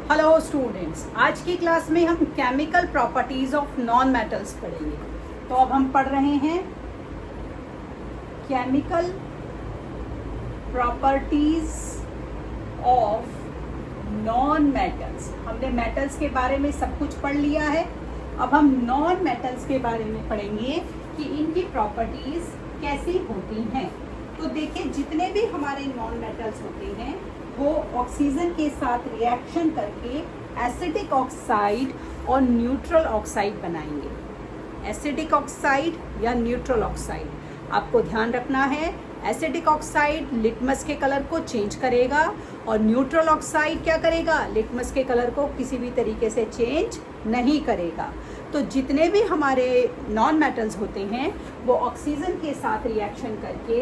Hello students, आज की class में हम chemical properties of non metals पढ़ेंगे। तो अब हम पढ़ रहे हैं chemical properties of non metals. हमने मेटल्स के बारे में सब कुछ पढ़ लिया है। अब हम नॉन मेटल्स के बारे में पढ़ेंगे कि इनकी प्रॉपर्टीज कैसी होती हैं। तो देखिए, जितने भी हमारे नॉन मेटल्स होते हैं वो ऑक्सीजन के साथ रिएक्शन करके एसिडिक ऑक्साइड और न्यूट्रल ऑक्साइड बनाएंगे। एसिडिक ऑक्साइड या न्यूट्रल ऑक्साइड, आपको ध्यान रखना है। एसिडिक ऑक्साइड लिटमस के कलर को चेंज करेगा और न्यूट्रल ऑक्साइड क्या करेगा, लिटमस के कलर को किसी भी तरीके से चेंज नहीं करेगा। तो जितने भी हमारे नॉन मेटल्स होते हैं वो ऑक्सीजन के साथ रिएक्शन करके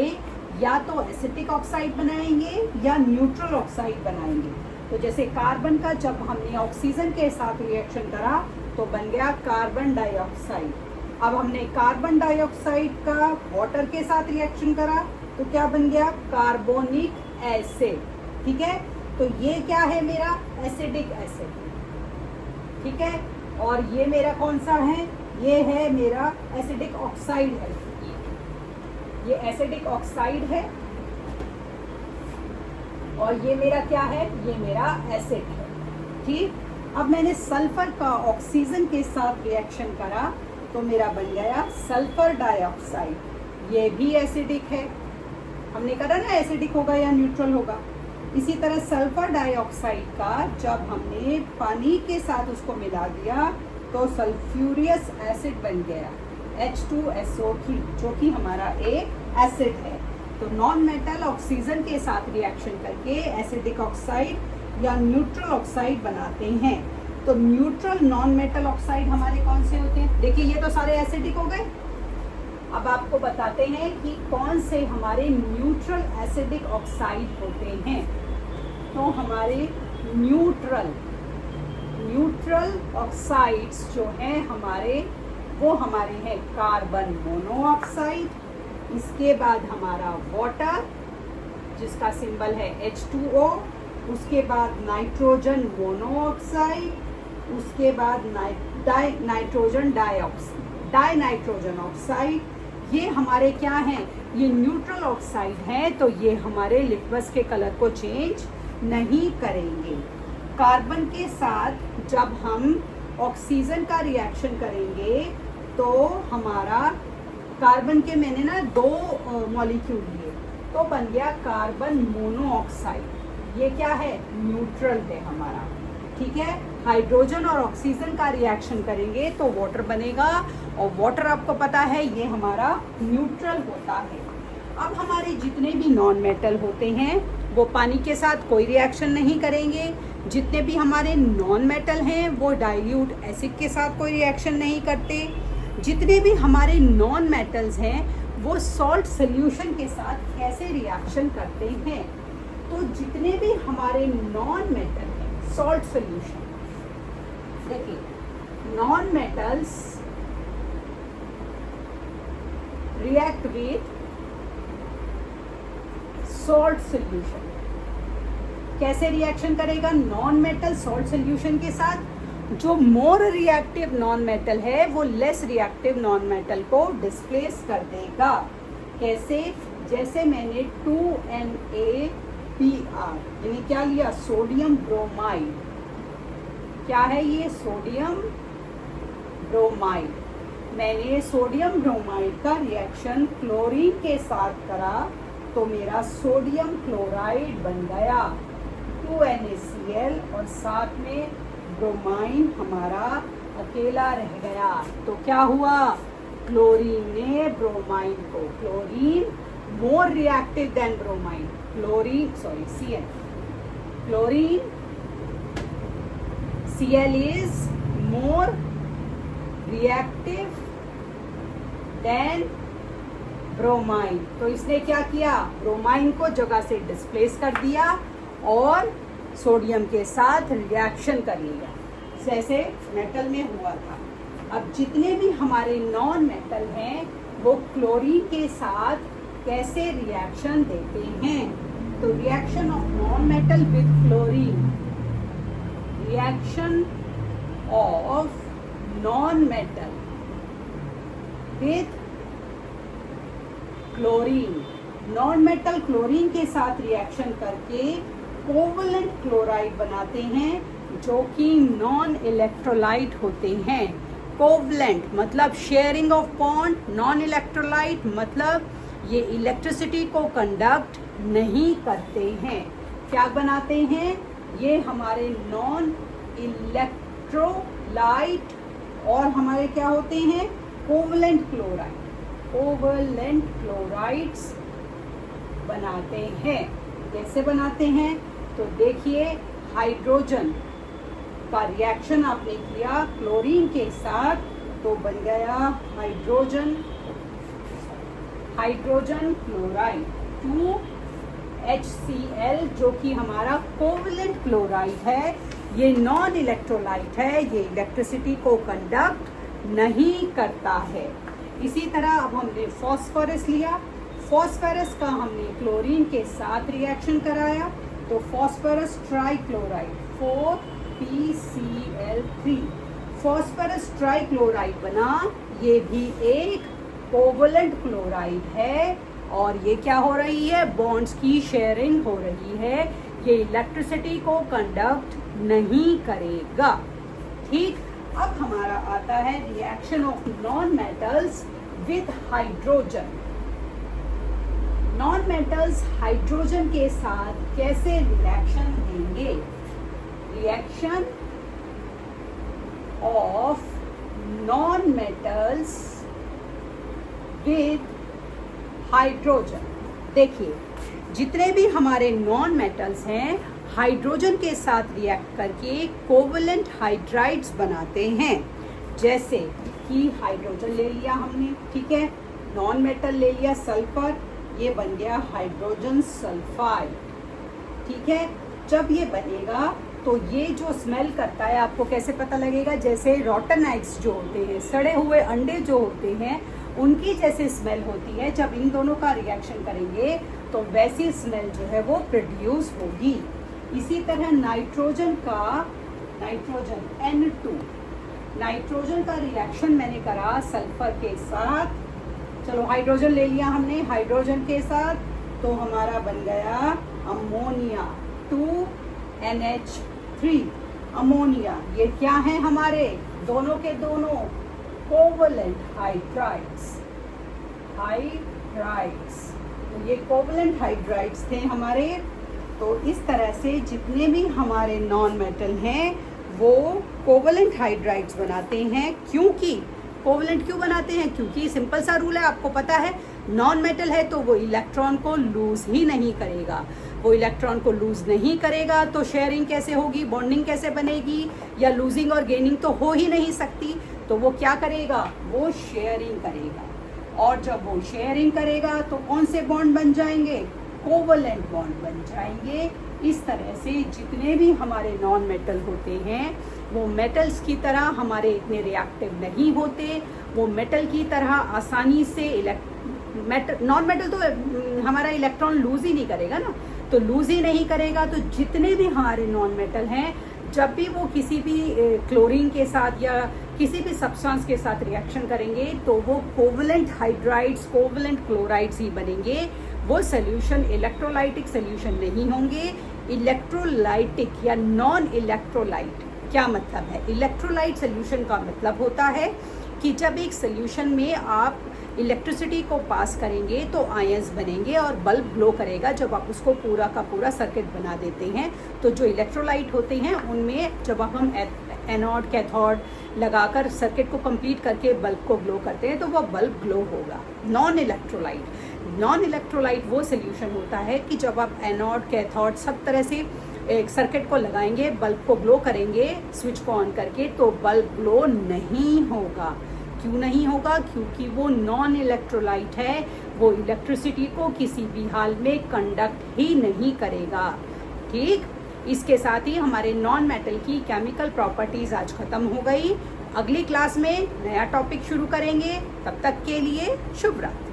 या तो एसिटिक ऑक्साइड बनाएंगे या न्यूट्रल ऑक्साइड बनाएंगे। तो जैसे कार्बन का जब हमने ऑक्सीजन के साथ रिएक्शन करा तो बन गया कार्बन डाइऑक्साइड। अब हमने कार्बन डाइऑक्साइड का वाटर के साथ रिएक्शन करा तो क्या बन गया, कार्बोनिक एसिड। ठीक है, तो ये क्या है, मेरा एसिडिक एसिड। ठीक है, और ये मेरा कौन सा है, ये है मेरा एसिडिक ऑक्साइड है। ये एसिडिक ऑक्साइड है और ये मेरा क्या है, ये मेरा एसिड है। ठीक, अब मैंने सल्फर का ऑक्सीजन के साथ रिएक्शन करा तो मेरा बन गया सल्फर डाइऑक्साइड। ये भी एसिडिक है। हमने करा ना एसिडिक होगा या न्यूट्रल होगा। इसी तरह सल्फर डाइऑक्साइड का जब हमने पानी के साथ उसको मिला दिया तो सल्फ्यूरियस एसिड बन गया H2SO3, जो कि हमारा एक एसिड है। तो नॉन मेटल ऑक्सीजन के साथ रिएक्शन करके एसिडिक ऑक्साइड या न्यूट्रल ऑक्साइड बनाते हैं। तो न्यूट्रल नॉन मेटल ऑक्साइड हमारे कौन से होते हैं, देखिए ये तो सारे एसिडिक हो गए। अब आपको बताते हैं कि कौन से हमारे न्यूट्रल एसिडिक ऑक्साइड होते हैं। तो हमारे न्यूट्रल ऑक्साइड्स जो हैं हमारे, वो हमारे हैं कार्बन मोनोऑक्साइड, इसके बाद हमारा वाटर जिसका सिंबल है H2O, उसके बाद नाइट्रोजन मोनोऑक्साइड, उसके बाद नाइट्रोजन डाइनाइट्रोजन ऑक्साइड। ये हमारे क्या हैं, ये न्यूट्रल ऑक्साइड हैं। तो ये हमारे लिटमस के कलर को चेंज नहीं करेंगे। कार्बन के साथ जब हम ऑक्सीजन का रिएक्शन करेंगे तो हमारा कार्बन के मैंने ना 2 मॉलिक्यूल लिए तो बन गया कार्बन मोनोऑक्साइड। ये क्या है, न्यूट्रल है हमारा। ठीक है, हाइड्रोजन और ऑक्सीजन का रिएक्शन करेंगे तो वाटर बनेगा और वाटर आपको पता है ये हमारा न्यूट्रल होता है। अब हमारे जितने भी नॉन मेटल होते हैं वो पानी के साथ कोई रिएक्शन नहीं करेंगे। जितने भी हमारे नॉन मेटल हैं वो डाइल्यूट एसिड के साथ कोई रिएक्शन नहीं करते। जितने भी हमारे नॉन मेटल्स हैं वो सॉल्ट सॉल्यूशन के साथ कैसे रिएक्शन करते हैं। तो जितने भी हमारे नॉन मेटल हैं सॉल्ट सॉल्यूशन, देखिए non metals react with salt solution. कैसे रिएक्शन करेगा नॉन मेटल सॉल्ट सॉल्यूशन के साथ, जो मोर रिएक्टिव नॉन मेटल है वो लेस रिएक्टिव नॉन मेटल को डिस्प्लेस कर देगा। कैसे, जैसे मैंने 2NaBr यानी क्या लिया, सोडियम ब्रोमाइड। क्या है ये, सोडियम ब्रोमाइड। मैंने सोडियम ब्रोमाइड का रिएक्शन क्लोरीन के साथ करा तो मेरा सोडियम क्लोराइड बन गया 2NaCl और साथ में ब्रोमाइन हमारा अकेला रह गया। तो क्या हुआ, क्लोरीन ने ब्रोमाइन को, chlorine more reactive than bromine, Cl, chlorine Cl is more reactive than bromine. तो इसने क्या किया, ब्रोमाइन को जगह से डिस्प्लेस कर दिया और सोडियम के साथ रिएक्शन कर लिया, जैसे मेटल में हुआ था। अब जितने भी हमारे नॉन मेटल हैं वो क्लोरीन के साथ कैसे रिएक्शन देते हैं। तो reaction of non metal with chlorine, reaction of non metal with chlorine, non metal chlorine के साथ रिएक्शन करके कोवलेंट क्लोराइड बनाते हैं जो कि नॉन इलेक्ट्रोलाइट होते हैं। कोवलेंट मतलब sharing of bond, non electrolyte मतलब ये इलेक्ट्रिसिटी को कंडक्ट नहीं करते हैं। क्या बनाते हैं? ये हमारे नॉन इलेक्ट्रोलाइट और हमारे क्या होते हैं? कोवलेंट क्लोराइड, कोवलेंट क्लोराइड्स बनाते हैं। कैसे बनाते हैं? तो देखिए, हाइड्रोजन का रिएक्शन आपने किया क्लोरीन के साथ तो बन गया हाइड्रोजन क्लोराइड 2HCl, जो कि हमारा कोवलेंट क्लोराइड है। ये नॉन इलेक्ट्रोलाइट है, ये इलेक्ट्रिसिटी को कंडक्ट नहीं करता है। इसी तरह अब हमने फॉस्फोरस लिया, फॉस्फोरस का हमने क्लोरीन के साथ रिएक्शन कराया तो phosphorus trichloride 4PCl3 phosphorus trichloride बना। ये भी एक कोवलेंट क्लोराइड है और ये क्या हो रही है? बॉन्ड्स की शेयरिंग हो रही है। ये इलेक्ट्रिसिटी को कंडक्ट नहीं करेगा। ठीक, अब हमारा आता है reaction of non metals with hydrogen. Non metals hydrogen के साथ कैसे रिएक्शन देंगे? Reaction of non metals with hydrogen. देखिए, जितने भी हमारे नॉन मेटल्स हैं हाइड्रोजन के साथ रिएक्ट करके कोवलेंट हाइड्राइड्स बनाते हैं। जैसे कि हाइड्रोजन ले लिया हमने, ठीक है, नॉन मेटल ले लिया सल्फर, ये बन गया हाइड्रोजन सल्फाइड। ठीक है, जब ये बनेगा तो ये जो स्मेल करता है आपको कैसे पता लगेगा? जैसे रॉटन एग्स जो होते हैं, सड़े हुए अंडे जो होते हैं, उनकी जैसे स्मेल होती है। जब इन दोनों का रिएक्शन करेंगे तो वैसी स्मेल जो है वो प्रोड्यूस होगी। इसी तरह नाइट्रोजन N2, नाइट्रोजन का रिएक्शन मैंने करा सल्फर के साथ। चलो, हाइड्रोजन ले लिया हमने, हाइड्रोजन के साथ तो हमारा बन गया अमोनिया 2NH3 अमोनिया। ये क्या है? हमारे दोनों के दोनों कोवलेंट हाइड्राइड्स। तो ये कोवलेंट हाइड्राइड्स थे हमारे। तो इस तरह से जितने भी हमारे नॉन मेटल हैं वो कोवलेंट हाइड्राइड्स बनाते हैं। क्योंकि कोवलेंट क्यों बनाते हैं? क्योंकि सिंपल सा रूल है, आपको पता है, नॉन मेटल है तो वो इलेक्ट्रॉन को लूज ही नहीं करेगा। वो इलेक्ट्रॉन को लूज नहीं करेगा तो शेयरिंग कैसे होगी, बॉन्डिंग कैसे बनेगी, या लूजिंग और गेनिंग तो हो ही नहीं सकती। तो वो क्या करेगा? वो शेयरिंग करेगा। और जब वो शेयरिंग करेगा तो कौन से बॉन्ड बन जाएंगे? कोवलेंट बॉन्ड बन जाएंगे। इस तरह से जितने भी हमारे नॉन मेटल होते हैं वो मेटल्स की तरह हमारे इतने रिएक्टिव नहीं होते। वो मेटल की तरह आसानी से नॉन मेटल तो हमारा इलेक्ट्रॉन लूज ही नहीं करेगा ना, तो लूज ही नहीं करेगा। तो जितने भी हमारे नॉन मेटल हैं, जब भी वो किसी भी क्लोरीन के साथ या किसी भी सब्सटेंस के साथ रिएक्शन करेंगे तो वो कोवलेंट हाइड्राइड्स, कोवलेंट क्लोराइड्स ही बनेंगे। वो सोल्यूशन इलेक्ट्रोलाइटिक सोल्यूशन नहीं होंगे। इलेक्ट्रोलाइटिक या नॉन इलेक्ट्रोलाइट क्या मतलब है? इलेक्ट्रोलाइट सोल्यूशन का मतलब होता है कि जब एक सोल्यूशन में आप इलेक्ट्रिसिटी को पास करेंगे तो आयंस बनेंगे और बल्ब ग्लो करेगा। जब आप उसको पूरा का पूरा सर्किट बना देते हैं तो जो इलेक्ट्रोलाइट होते हैं उनमें जब हम एनोड कैथोड लगाकर सर्किट को कंप्लीट करके बल्ब को ग्लो करते हैं तो वह बल्ब ग्लो होगा। नॉन इलेक्ट्रोलाइट वो सोल्यूशन होता है कि जब आप एनोड कैथोड सब तरह से एक सर्किट को लगाएंगे, बल्ब को ग्लो करेंगे स्विच को ऑन करके, तो बल्ब ग्लो नहीं होगा। क्यों नहीं होगा? क्योंकि वो नॉन इलेक्ट्रोलाइट है, वो इलेक्ट्रिसिटी को किसी भी हाल में कंडक्ट ही नहीं करेगा। ठीक, इसके साथ ही हमारे नॉन मेटल की केमिकल प्रॉपर्टीज आज खत्म हो गई। अगली क्लास में नया टॉपिक शुरू करेंगे। तब तक के लिए शुभ रात्रि।